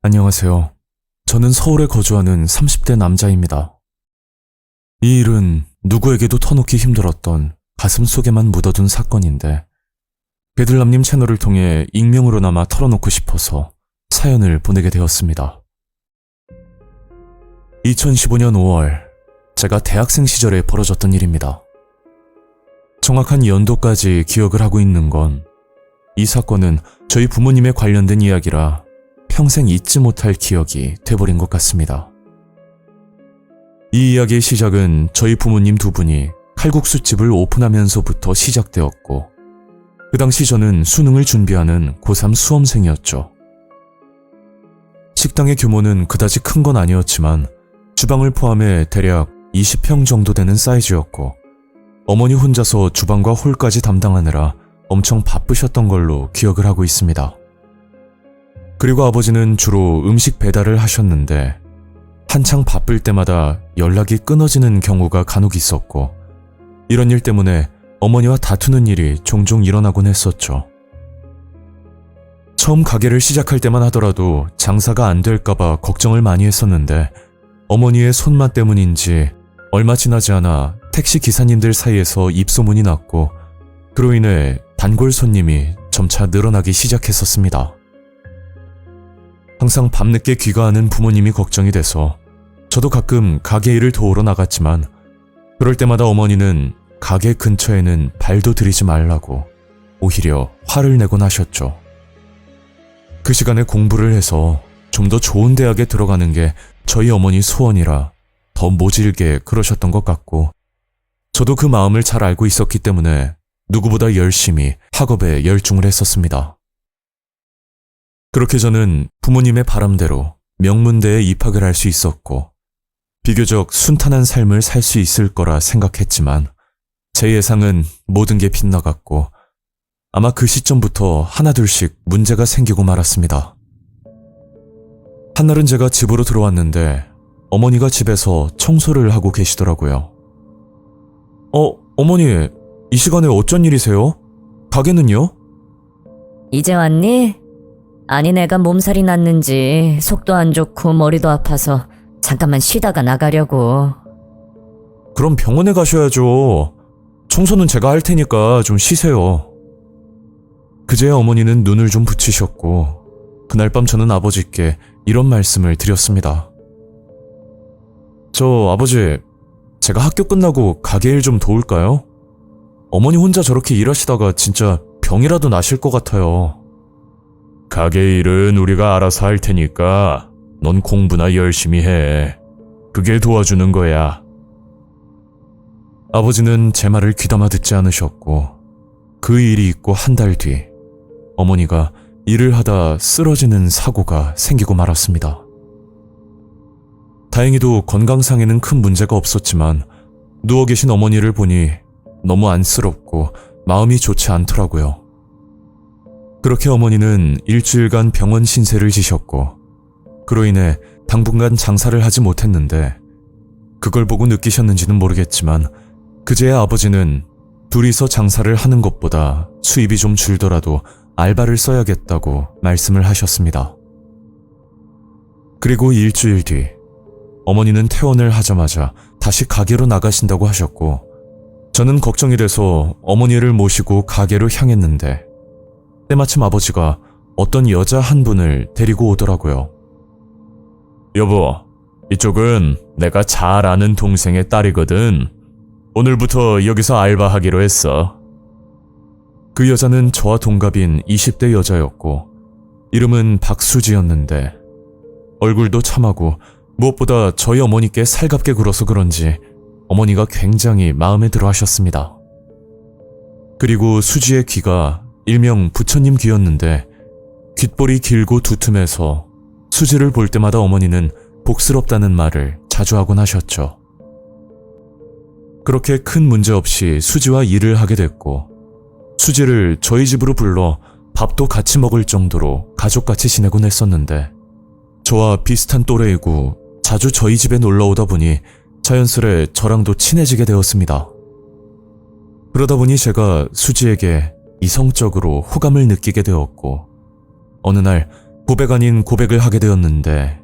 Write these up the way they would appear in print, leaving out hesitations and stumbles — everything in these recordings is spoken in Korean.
안녕하세요. 저는 서울에 거주하는 30대 남자입니다. 이 일은 누구에게도 터놓기 힘들었던 가슴 속에만 묻어둔 사건인데 베들남님 채널을 통해 익명으로나마 털어놓고 싶어서 사연을 보내게 되었습니다. 2015년 5월, 제가 대학생 시절에 벌어졌던 일입니다. 정확한 연도까지 기억을 하고 있는 건 이 사건은 저희 부모님에 관련된 이야기라 평생 잊지 못할 기억이 돼버린 것 같습니다. 이 이야기의 시작은 저희 부모님 두 분이 칼국수집을 오픈하면서부터 시작되었고, 그 당시 저는 수능을 준비하는 고3 수험생이었죠. 식당의 규모는 그다지 큰 건 아니었지만 주방을 포함해 대략 20평 정도 되는 사이즈였고, 어머니 혼자서 주방과 홀까지 담당하느라 엄청 바쁘셨던 걸로 기억을 하고 있습니다. 그리고 아버지는 주로 음식 배달을 하셨는데 한창 바쁠 때마다 연락이 끊어지는 경우가 간혹 있었고, 이런 일 때문에 어머니와 다투는 일이 종종 일어나곤 했었죠. 처음 가게를 시작할 때만 하더라도 장사가 안 될까봐 걱정을 많이 했었는데, 어머니의 손맛 때문인지 얼마 지나지 않아 택시 기사님들 사이에서 입소문이 났고, 그로 인해 단골 손님이 점차 늘어나기 시작했었습니다. 항상 밤늦게 귀가하는 부모님이 걱정이 돼서 저도 가끔 가게 일을 도우러 나갔지만, 그럴 때마다 어머니는 가게 근처에는 발도 들이지 말라고 오히려 화를 내곤 하셨죠. 그 시간에 공부를 해서 좀 더 좋은 대학에 들어가는 게 저희 어머니 소원이라 더 모질게 그러셨던 것 같고, 저도 그 마음을 잘 알고 있었기 때문에 누구보다 열심히 학업에 열중을 했었습니다. 그렇게 저는 부모님의 바람대로 명문대에 입학을 할 수 있었고, 비교적 순탄한 삶을 살 수 있을 거라 생각했지만 제 예상은 모든 게 빗나갔고, 아마 그 시점부터 하나둘씩 문제가 생기고 말았습니다. 한날은 제가 집으로 들어왔는데 어머니가 집에서 청소를 하고 계시더라고요. 어머니, 이 시간에 어쩐 일이세요? 가게는요? 이제 왔니? 아니, 내가 몸살이 났는지 속도 안 좋고 머리도 아파서 잠깐만 쉬다가 나가려고. 그럼 병원에 가셔야죠. 청소는 제가 할 테니까 좀 쉬세요. 그제야 어머니는 눈을 좀 붙이셨고, 그날 밤 저는 아버지께 이런 말씀을 드렸습니다. 아버지, 제가 학교 끝나고 가게 일 좀 도울까요? 어머니 혼자 저렇게 일하시다가 진짜 병이라도 나실 것 같아요. 가게 일은 우리가 알아서 할 테니까 넌 공부나 열심히 해. 그게 도와주는 거야. 아버지는 제 말을 귀담아 듣지 않으셨고, 그 일이 있고 한 달 뒤 어머니가 일을 하다 쓰러지는 사고가 생기고 말았습니다. 다행히도 건강상에는 큰 문제가 없었지만 누워 계신 어머니를 보니 너무 안쓰럽고 마음이 좋지 않더라고요. 그렇게 어머니는 일주일간 병원 신세를 지셨고, 그로 인해 당분간 장사를 하지 못했는데, 그걸 보고 느끼셨는지는 모르겠지만 그제야 아버지는 둘이서 장사를 하는 것보다 수입이 좀 줄더라도 알바를 써야겠다고 말씀을 하셨습니다. 그리고 일주일 뒤 어머니는 퇴원을 하자마자 다시 가게로 나가신다고 하셨고, 저는 걱정이 돼서 어머니를 모시고 가게로 향했는데 때마침 아버지가 어떤 여자 한 분을 데리고 오더라고요. 여보, 이쪽은 내가 잘 아는 동생의 딸이거든. 오늘부터 여기서 알바하기로 했어. 그 여자는 저와 동갑인 20대 여자였고, 이름은 박수지였는데 얼굴도 참하고 무엇보다 저희 어머니께 살갑게 굴어서 그런지 어머니가 굉장히 마음에 들어 하셨습니다. 그리고 수지의 귀가 일명 부처님 귀였는데, 귓볼이 길고 두툼해서 수지를 볼 때마다 어머니는 복스럽다는 말을 자주 하곤 하셨죠. 그렇게 큰 문제 없이 수지와 일을 하게 됐고, 수지를 저희 집으로 불러 밥도 같이 먹을 정도로 가족같이 지내곤 했었는데 저와 비슷한 또래이고 자주 저희 집에 놀러 오다 보니 자연스레 저랑도 친해지게 되었습니다. 그러다 보니 제가 수지에게 이성적으로 호감을 느끼게 되었고 어느 날 고백 아닌 고백을 하게 되었는데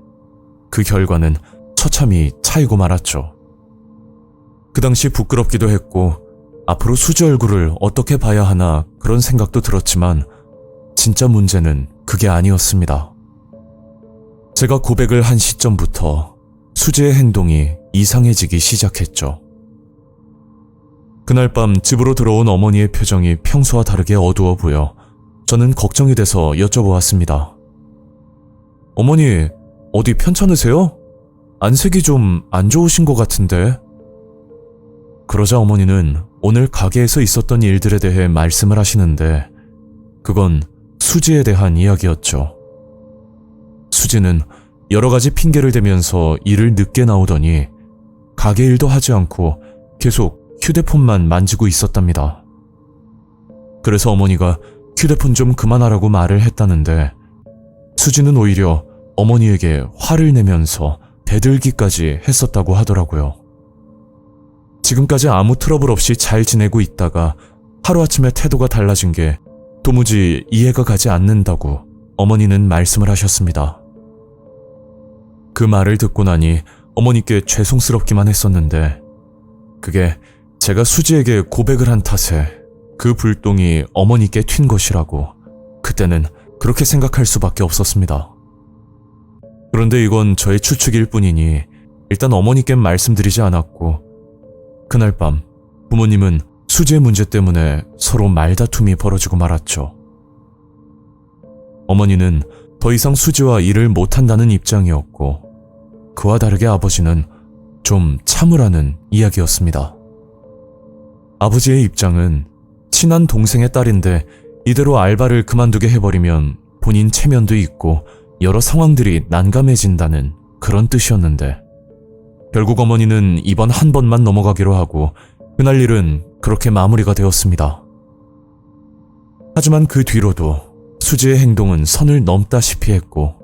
그 결과는 처참히 차이고 말았죠. 그 당시 부끄럽기도 했고 앞으로 수지 얼굴을 어떻게 봐야 하나 그런 생각도 들었지만 진짜 문제는 그게 아니었습니다. 제가 고백을 한 시점부터 수지의 행동이 이상해지기 시작했죠. 그날 밤 집으로 들어온 어머니의 표정이 평소와 다르게 어두워 보여 저는 걱정이 돼서 여쭤보았습니다. 어머니, 어디 편찮으세요? 안색이 좀 안 좋으신 것 같은데. 그러자 어머니는 오늘 가게에서 있었던 일들에 대해 말씀을 하시는데 그건 수지에 대한 이야기였죠. 수지는 여러 가지 핑계를 대면서 일을 늦게 나오더니 가게 일도 하지 않고 계속 휴대폰만 만지고 있었답니다. 그래서 어머니가 휴대폰 좀 그만하라고 말을 했다는데 수지는 오히려 어머니에게 화를 내면서 대들기까지 했었다고 하더라고요. 지금까지 아무 트러블 없이 잘 지내고 있다가 하루아침에 태도가 달라진 게 도무지 이해가 가지 않는다고 어머니는 말씀을 하셨습니다. 그 말을 듣고 나니 어머니께 죄송스럽기만 했었는데 그게 제가 수지에게 고백을 한 탓에 그 불똥이 어머니께 튄 것이라고 그때는 그렇게 생각할 수밖에 없었습니다. 그런데 이건 저의 추측일 뿐이니 일단 어머니께 말씀드리지 않았고 그날 밤 부모님은 수지의 문제 때문에 서로 말다툼이 벌어지고 말았죠. 어머니는 더 이상 수지와 일을 못한다는 입장이었고 그와 다르게 아버지는 좀 참으라는 이야기였습니다. 아버지의 입장은 친한 동생의 딸인데 이대로 알바를 그만두게 해버리면 본인 체면도 있고 여러 상황들이 난감해진다는 그런 뜻이었는데 결국 어머니는 이번 한 번만 넘어가기로 하고 그날 일은 그렇게 마무리가 되었습니다. 하지만 그 뒤로도 수지의 행동은 선을 넘다시피 했고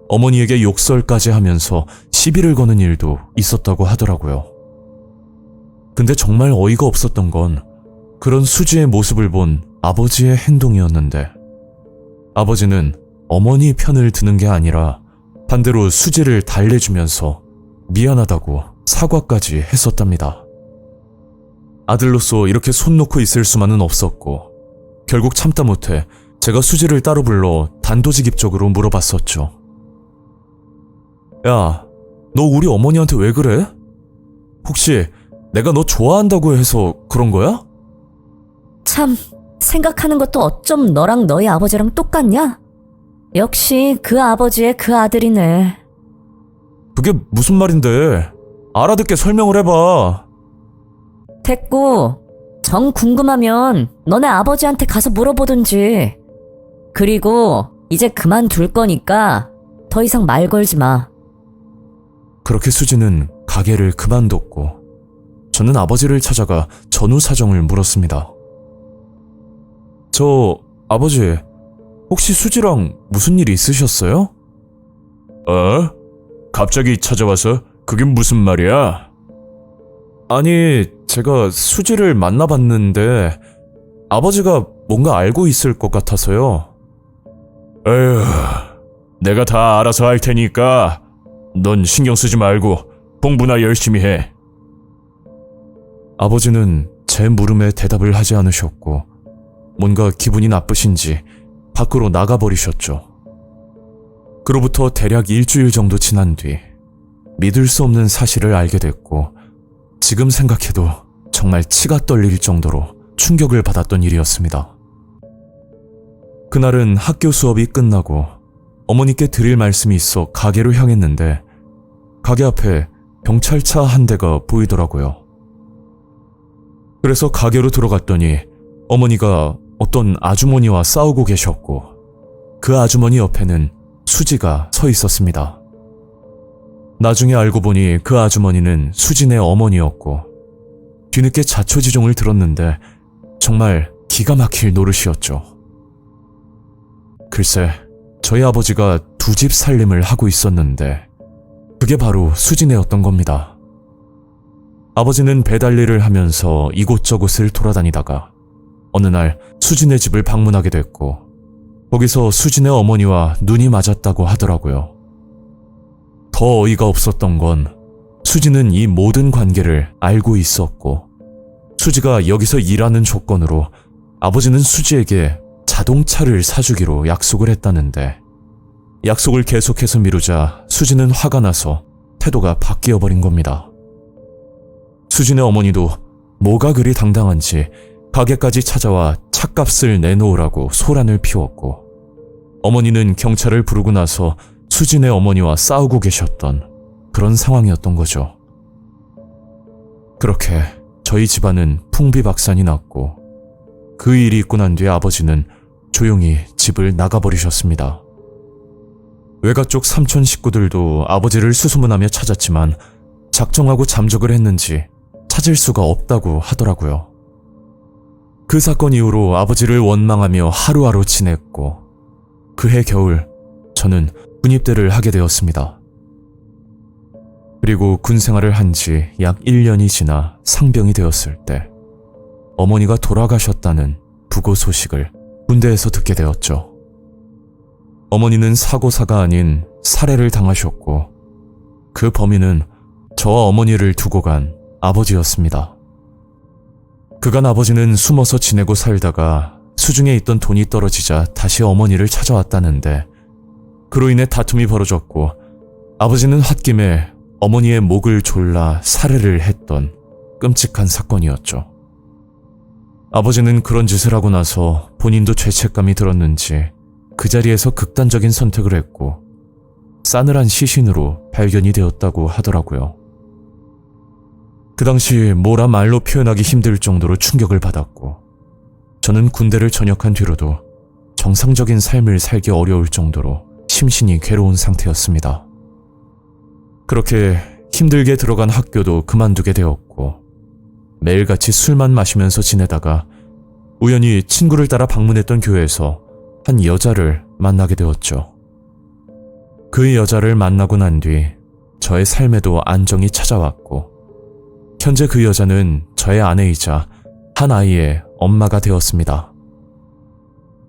어머니에게 욕설까지 하면서 시비를 거는 일도 있었다고 하더라고요. 근데 정말 어이가 없었던 건 그런 수지의 모습을 본 아버지의 행동이었는데 아버지는 어머니 편을 드는 게 아니라 반대로 수지를 달래주면서 미안하다고 사과까지 했었답니다. 아들로서 이렇게 손 놓고 있을 수만은 없었고 결국 참다 못해 제가 수지를 따로 불러 단도직입적으로 물어봤었죠. 야, 너 우리 어머니한테 왜 그래? 혹시 내가 너 좋아한다고 해서 그런 거야? 참, 생각하는 것도 어쩜 너랑 너희 아버지랑 똑같냐? 역시 그 아버지의 그 아들이네. 그게 무슨 말인데? 알아듣게 설명을 해봐. 됐고, 정 궁금하면 너네 아버지한테 가서 물어보든지. 그리고 이제 그만둘 거니까 더 이상 말 걸지 마. 그렇게 수지는 가게를 그만뒀고 저는 아버지를 찾아가 전후 사정을 물었습니다. 저 아버지, 혹시 수지랑 무슨 일 있으셨어요? 갑자기 찾아와서 그게 무슨 말이야? 아니, 제가 수지를 만나봤는데 아버지가 뭔가 알고 있을 것 같아서요. 에휴, 내가 다 알아서 할 테니까 넌 신경 쓰지 말고 공부나 열심히 해. 아버지는 제 물음에 대답을 하지 않으셨고 뭔가 기분이 나쁘신지 밖으로 나가버리셨죠. 그로부터 대략 일주일 정도 지난 뒤 믿을 수 없는 사실을 알게 됐고 지금 생각해도 정말 치가 떨릴 정도로 충격을 받았던 일이었습니다. 그날은 학교 수업이 끝나고 어머니께 드릴 말씀이 있어 가게로 향했는데 가게 앞에 경찰차 한 대가 보이더라고요. 그래서 가게로 들어갔더니 어머니가 어떤 아주머니와 싸우고 계셨고 그 아주머니 옆에는 수지가 서 있었습니다. 나중에 알고 보니 그 아주머니는 수진의 어머니였고 뒤늦게 자초지종을 들었는데 정말 기가 막힐 노릇이었죠. 글쎄, 저희 아버지가 두 집 살림을 하고 있었는데 그게 바로 수진애였던 겁니다. 아버지는 배달 일을 하면서 이곳저곳을 돌아다니다가 어느 날 수진의 집을 방문하게 됐고 거기서 수진의 어머니와 눈이 맞았다고 하더라고요. 더 어이가 없었던 건 수지는 이 모든 관계를 알고 있었고 수지가 여기서 일하는 조건으로 아버지는 수지에게 자동차를 사주기로 약속을 했다는데 약속을 계속해서 미루자 수지는 화가 나서 태도가 바뀌어 버린 겁니다. 수진의 어머니도 뭐가 그리 당당한지 가게까지 찾아와 차값을 내놓으라고 소란을 피웠고 어머니는 경찰을 부르고 나서 수진의 어머니와 싸우고 계셨던 그런 상황이었던 거죠. 그렇게 저희 집안은 풍비박산이 났고 그 일이 있고 난 뒤에 아버지는 조용히 집을 나가버리셨습니다. 외가 쪽 삼촌 식구들도 아버지를 수소문하며 찾았지만 작정하고 잠적을 했는지 찾을 수가 없다고 하더라고요. 그 사건 이후로 아버지를 원망하며 하루하루 지냈고 그해 겨울 저는 군입대를 하게 되었습니다. 그리고 군 생활을 한 지 약 1년이 지나 상병이 되었을 때 어머니가 돌아가셨다는 부고 소식을 군대에서 듣게 되었죠. 어머니는 사고사가 아닌 살해를 당하셨고 그 범인은 저와 어머니를 두고 간 아버지였습니다. 그간 아버지는 숨어서 지내고 살다가 수중에 있던 돈이 떨어지자 다시 어머니를 찾아왔다는데 그로 인해 다툼이 벌어졌고 아버지는 홧김에 어머니의 목을 졸라 살해를 했던 끔찍한 사건이었죠. 아버지는 그런 짓을 하고 나서 본인도 죄책감이 들었는지 그 자리에서 극단적인 선택을 했고 싸늘한 시신으로 발견이 되었다고 하더라고요. 그 당시 뭐라 말로 표현하기 힘들 정도로 충격을 받았고 저는 군대를 전역한 뒤로도 정상적인 삶을 살기 어려울 정도로 심신이 괴로운 상태였습니다. 그렇게 힘들게 들어간 학교도 그만두게 되었고 매일같이 술만 마시면서 지내다가 우연히 친구를 따라 방문했던 교회에서 한 여자를 만나게 되었죠. 그 여자를 만나고 난 뒤 저의 삶에도 안정이 찾아왔고 현재 그 여자는 저의 아내이자 한 아이의 엄마가 되었습니다.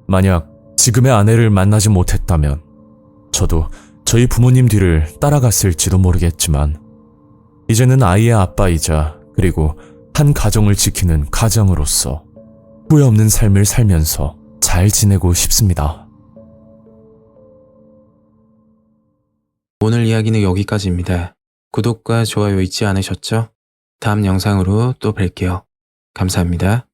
만약 지금의 아내를 만나지 못했다면 저도 저희 부모님 뒤를 따라갔을지도 모르겠지만 이제는 아이의 아빠이자 그리고 한 가정을 지키는 가장으로서 후회 없는 삶을 살면서 잘 지내고 싶습니다. 오늘 이야기는 여기까지입니다. 구독과 좋아요 잊지 않으셨죠? 다음 영상으로 또 뵐게요. 감사합니다.